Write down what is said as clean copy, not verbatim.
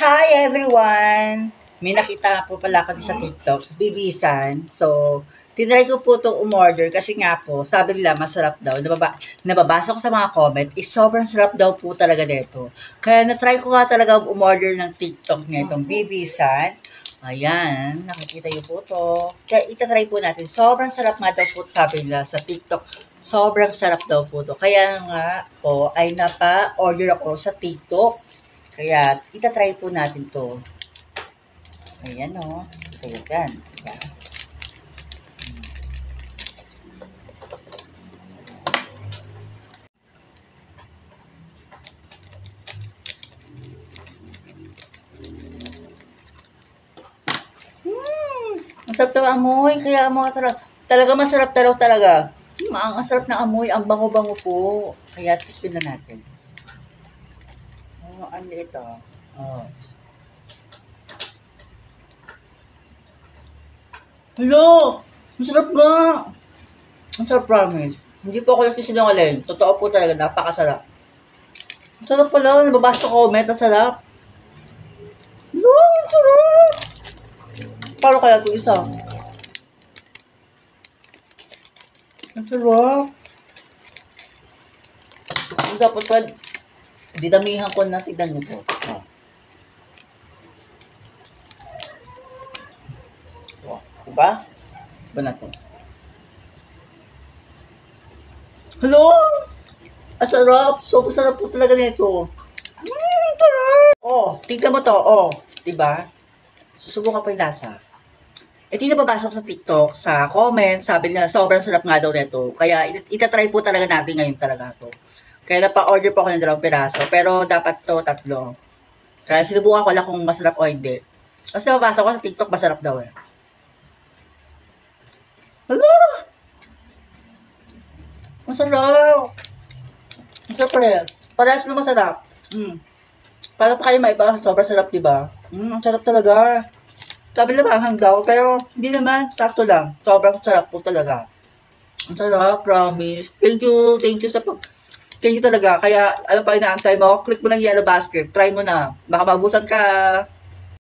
Hi everyone! May nakita nga po pala ako sa TikTok, sa Bibisan. So, tinry ko po itong umorder kasi nga po, sabi nila masarap daw. Nababasa ko sa mga comment, sobrang sarap daw po talaga nito. Kaya natry ko nga talaga umorder ng TikTok nitong Bibisan. Ayan, nakikita niyo po to. Kaya itatry po natin. Sobrang sarap nga daw po sabi nila sa TikTok. Sobrang sarap daw po to. Kaya nga po ay napa-order ako sa TikTok. Kaya, itatry po natin to. Ayan o. Kaya yan. Diba? Masarap daw amoy. Kaya talaga masarap talaga. Ang sarap na amoy. Ang bango-bango po. Kaya, tikin na natin. Oh, ano ito? Oh. Hello! Masarap nga! Ang sarap, promise. Hindi po ako nagsisinungaling. Totoo po talaga, napakasarap. Ang sarap pala, nababasa ko comment, ang sarap. Hello, ang sarap! Paano kaya ito isa? Ang sarap. Dapat pa, dinamihan ko na, tignan nyo po. Oh. Oh, diba? Diba natin? Hello! Ang sarap! So, masarap po talaga nito. Sarap! Oh, tignan mo to. Oh, diba? Susubukan pa yung lasa. Ito yung nababasa ko sa TikTok, sa comment, sabi nila, sobrang sarap nga daw nito. Kaya, itatry po talaga natin ngayon talaga to. Kaya napa-order po ako ng 2 piraso, pero dapat to 3. Kaya sinubukan ko lang kung masarap o hindi. Kasi nababasa ko sa TikTok, masarap daw eh. Hala! Masarap! Masarap pala yan. Parehas na masarap. Para pa kayo maiba, sobrang sarap, diba? Ang sarap talaga. Sabi nila maanghang daw, pero hindi naman, sakto lang. Sobrang sarap po talaga. Ang sarap, promise. Thank you Thank you talaga. Kaya, ano pa inaantay mo? Click mo ng yellow basket. Try mo na. Baka mabusan ka.